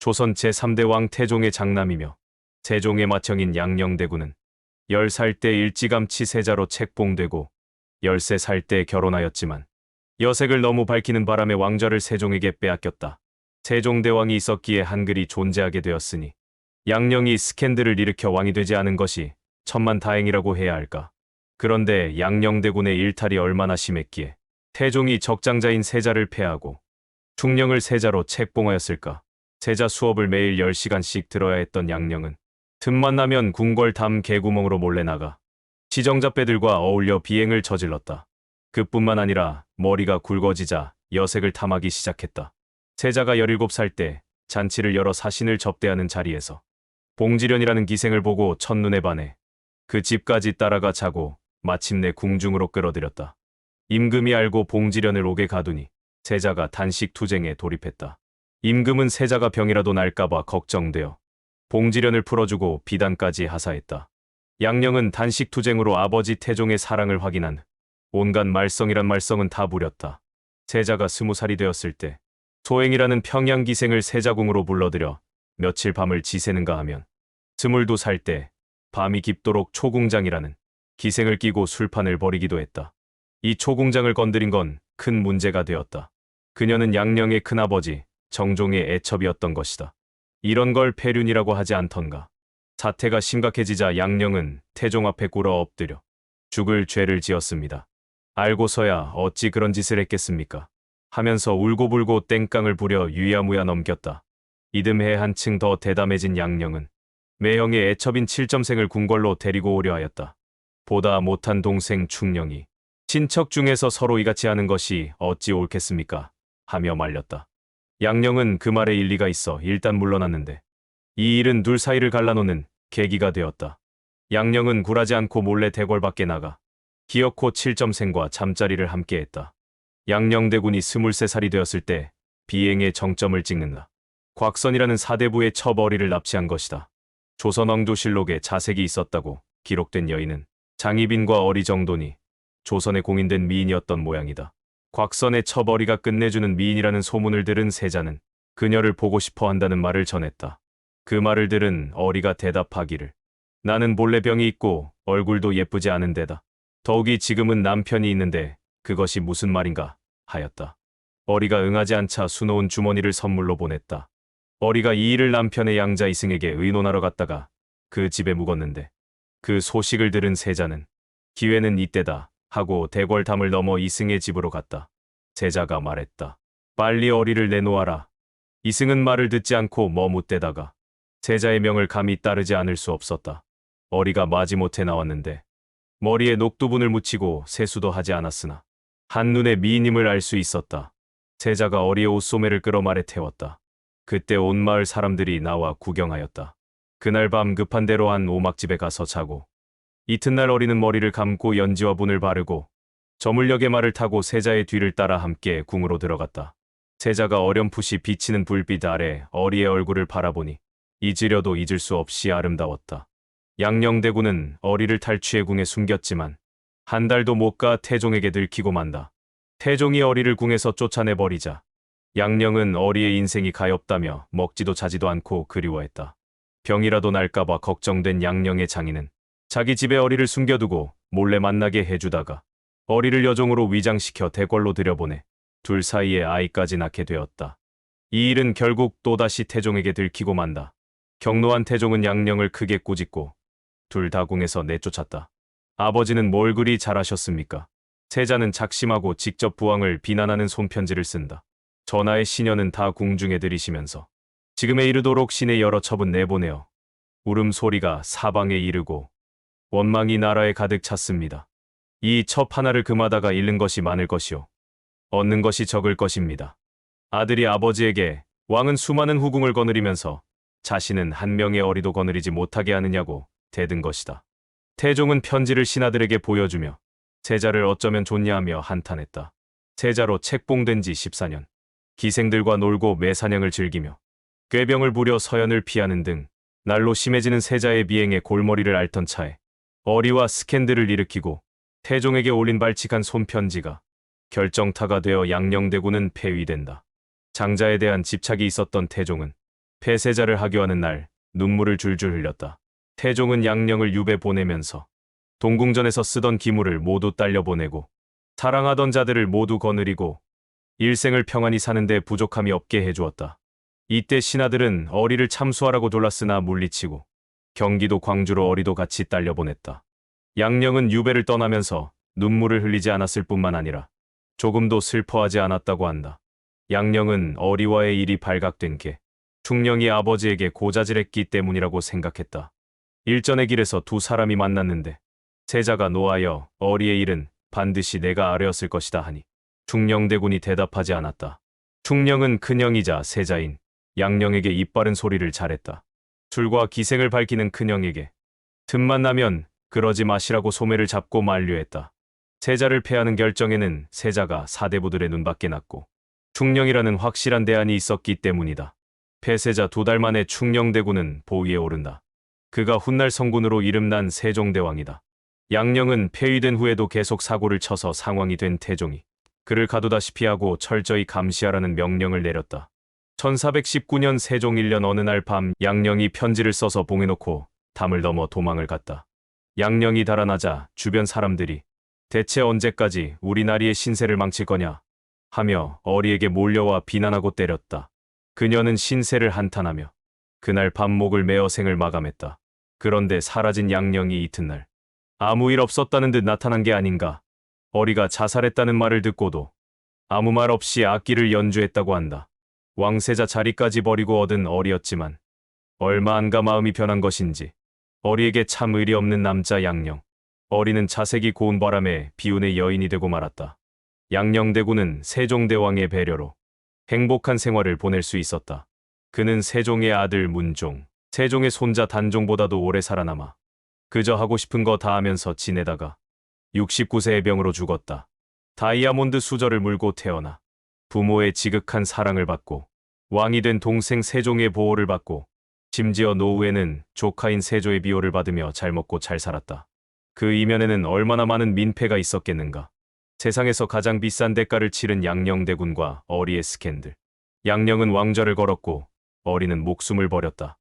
조선 제3대 왕 태종의 장남이며 세종의 맏형인 양녕대군은 10살 때 일찌감치 세자로 책봉되고 13살 때 결혼하였지만 여색을 너무 밝히는 바람에 왕좌를 세종에게 빼앗겼다. 세종대왕이 있었기에 한글이 존재하게 되었으니 양녕이 스캔들을 일으켜 왕이 되지 않은 것이 천만다행이라고 해야 할까. 그런데 양녕대군의 일탈이 얼마나 심했기에 태종이 적장자인 세자를 폐하고 충령을 세자로 책봉하였을까. 세자 수업을 매일 10시간씩 들어야 했던 양녕은 틈만 나면 궁궐 담 개구멍으로 몰래 나가 시정잡배들과 어울려 비행을 저질렀다. 그뿐만 아니라 머리가 굵어지자 여색을 탐하기 시작했다. 세자가 17살 때 잔치를 열어 사신을 접대하는 자리에서 봉지련이라는 기생을 보고 첫눈에 반해 그 집까지 따라가 자고 마침내 궁중으로 끌어들였다. 임금이 알고 봉지련을 옥에 가두니 세자가 단식투쟁에 돌입했다. 임금은 세자가 병이라도 날까봐 걱정되어 봉지련을 풀어주고 비단까지 하사했다. 양녕은 단식투쟁으로 아버지 태종의 사랑을 확인한 후 온갖 말썽이란 말썽은 다 부렸다. 세자가 20살이 되었을 때 소행이라는 평양기생을 세자궁으로 불러들여 며칠 밤을 지새는가 하면 22살 때 밤이 깊도록 초궁장이라는 기생을 끼고 술판을 벌이기도 했다. 이 초궁장을 건드린 건 큰 문제가 되었다. 그녀는 양녕의 큰아버지 정종의 애첩이었던 것이다. 이런 걸 폐륜이라고 하지 않던가. 사태가 심각해지자 양녕은 태종 앞에 꿇어 엎드려 죽을 죄를 지었습니다. 알고서야 어찌 그런 짓을 했겠습니까? 하면서 울고불고 땡깡을 부려 유야무야 넘겼다. 이듬해 한층 더 대담해진 양녕은 매형의 애첩인 칠점생을 궁궐로 데리고 오려 하였다. 보다 못한 동생 충령이 친척 중에서 서로 이같이 하는 것이 어찌 옳겠습니까? 하며 말렸다. 양녕은 그 말에 일리가 있어 일단 물러났는데 이 일은 둘 사이를 갈라놓는 계기가 되었다. 양녕은 굴하지 않고 몰래 대궐 밖에 나가 기어코 칠점생과 잠자리를 함께했다. 양녕대군이 23살이 되었을 때 비행의 정점을 찍는다. 곽선이라는 사대부의 첩어리를 납치한 것이다. 조선왕조실록에 자색이 있었다고 기록된 여인은 장희빈과 어리 정도니 조선에 공인된 미인이었던 모양이다. 곽선의 첩어리가 끝내주는 미인이라는 소문을 들은 세자는 그녀를 보고 싶어 한다는 말을 전했다. 그 말을 들은 어리가 대답하기를 나는 본래 병이 있고 얼굴도 예쁘지 않은데다 더욱이 지금은 남편이 있는데 그것이 무슨 말인가 하였다. 어리가 응하지 않자 수놓은 주머니를 선물로 보냈다. 어리가 이 일을 남편의 양자 이승에게 의논하러 갔다가 그 집에 묵었는데 그 소식을 들은 세자는 기회는 이때다 하고 대궐담을 넘어 이승의 집으로 갔다. 세자가 말했다. 빨리 어리를 내놓아라. 이승은 말을 듣지 않고 머뭇대다가 세자의 명을 감히 따르지 않을 수 없었다. 어리가 마지못해 나왔는데 머리에 녹두분을 묻히고 세수도 하지 않았으나 한눈에 미인임을 알 수 있었다. 세자가 어리의 옷소매를 끌어 말에 태웠다. 그때 온 마을 사람들이 나와 구경하였다. 그날 밤 급한 대로 한 오막집에 가서 자고 이튿날 어리는 머리를 감고 연지와 분을 바르고 저물녘의 말을 타고 세자의 뒤를 따라 함께 궁으로 들어갔다. 세자가 어렴풋이 비치는 불빛 아래 어리의 얼굴을 바라보니 잊으려도 잊을 수 없이 아름다웠다. 양녕대군은 어리를 탈취해 궁에 숨겼지만 한 달도 못 가 태종에게 들키고 만다. 태종이 어리를 궁에서 쫓아내버리자 양녕은 어리의 인생이 가엾다며 먹지도 자지도 않고 그리워했다. 병이라도 날까봐 걱정된 양녕의 장인은 자기 집에 어리를 숨겨두고 몰래 만나게 해주다가 어리를 여종으로 위장시켜 대궐로 들여보내 둘 사이에 아이까지 낳게 되었다. 이 일은 결국 또다시 태종에게 들키고 만다. 경노한 태종은 양녕을 크게 꾸짖고 둘 다 궁에서 내쫓았다. 아버지는 뭘 그리 잘하셨습니까? 세자는 작심하고 직접 부왕을 비난하는 손편지를 쓴다. 전하의 시녀는 다 궁중에 들이시면서 지금에 이르도록 신의 여러 첩은 내보내어 울음소리가 사방에 이르고 원망이 나라에 가득 찼습니다. 이 첩 하나를 금하다가 잃는 것이 많을 것이요 얻는 것이 적을 것입니다. 아들이 아버지에게 왕은 수많은 후궁을 거느리면서 자신은 한 명의 어리도 거느리지 못하게 하느냐고 대든 것이다. 태종은 편지를 신하들에게 보여주며 세자를 어쩌면 좋냐하며 한탄했다. 세자로 책봉된 지 14년. 기생들과 놀고 매사냥을 즐기며 꾀병을 부려 서연을 피하는 등 날로 심해지는 세자의 비행에 골머리를 앓던 차에 어리와 스캔들을 일으키고 태종에게 올린 발칙한 손편지가 결정타가 되어 양녕대군은 폐위된다. 장자에 대한 집착이 있었던 태종은 폐세자를 하교하는 날 눈물을 줄줄 흘렸다. 태종은 양령을 유배 보내면서 동궁전에서 쓰던 기물을 모두 딸려 보내고 사랑하던 자들을 모두 거느리고 일생을 평안히 사는데 부족함이 없게 해주었다. 이때 신하들은 어리를 참수하라고 졸랐으나 물리치고 경기도 광주로 어리도 같이 딸려 보냈다. 양령은 유배를 떠나면서 눈물을 흘리지 않았을 뿐만 아니라 조금도 슬퍼하지 않았다고 한다. 양령은 어리와의 일이 발각된 게 충령이 아버지에게 고자질했기 때문이라고 생각했다. 일전의 길에서 두 사람이 만났는데 세자가 노하여 어리의 일은 반드시 내가 아뢰었을 것이다 하니 충령대군이 대답하지 않았다. 충령은 큰형이자 세자인 양령에게 입바른 소리를 잘했다. 술과 기생을 밝히는 큰형에게 틈만 나면 그러지 마시라고 소매를 잡고 만류했다. 세자를 패하는 결정에는 세자가 사대부들의 눈밖에 났고 충령이라는 확실한 대안이 있었기 때문이다. 폐세자 2달 만에 충령대군은 보위에 오른다. 그가 훗날 성군으로 이름난 세종대왕이다. 양령은 폐위된 후에도 계속 사고를 쳐서 상왕이 된 태종이 그를 가두다시피 하고 철저히 감시하라는 명령을 내렸다. 1419년 세종 1년 어느 날 밤 양령이 편지를 써서 봉해놓고 담을 넘어 도망을 갔다. 양령이 달아나자 주변 사람들이 대체 언제까지 우리 나리의 신세를 망칠 거냐 하며 어리에게 몰려와 비난하고 때렸다. 그녀는 신세를 한탄하며 그날 밤 목을 메어 생을 마감했다. 그런데 사라진 양령이 이튿날 아무 일 없었다는 듯 나타난 게 아닌가. 어리가 자살했다는 말을 듣고도 아무 말 없이 악기를 연주했다고 한다. 왕세자 자리까지 버리고 얻은 어리였지만 얼마 안가 마음이 변한 것인지 어리에게 참 의리 없는 남자 양령. 어리는 자색이 고운 바람에 비운의 여인이 되고 말았다. 양령대군은 세종대왕의 배려로 행복한 생활을 보낼 수 있었다. 그는 세종의 아들 문종, 세종의 손자 단종보다도 오래 살아남아 그저 하고 싶은 거 다 하면서 지내다가 69세의 병으로 죽었다. 다이아몬드 수저를 물고 태어나 부모의 지극한 사랑을 받고 왕이 된 동생 세종의 보호를 받고 심지어 노후에는 조카인 세조의 비호를 받으며 잘 먹고 잘 살았다. 그 이면에는 얼마나 많은 민폐가 있었겠는가. 세상에서 가장 비싼 대가를 치른 양령대군과 어리의 스캔들. 양령은 왕좌를 걸었고 어리는 목숨을 버렸다.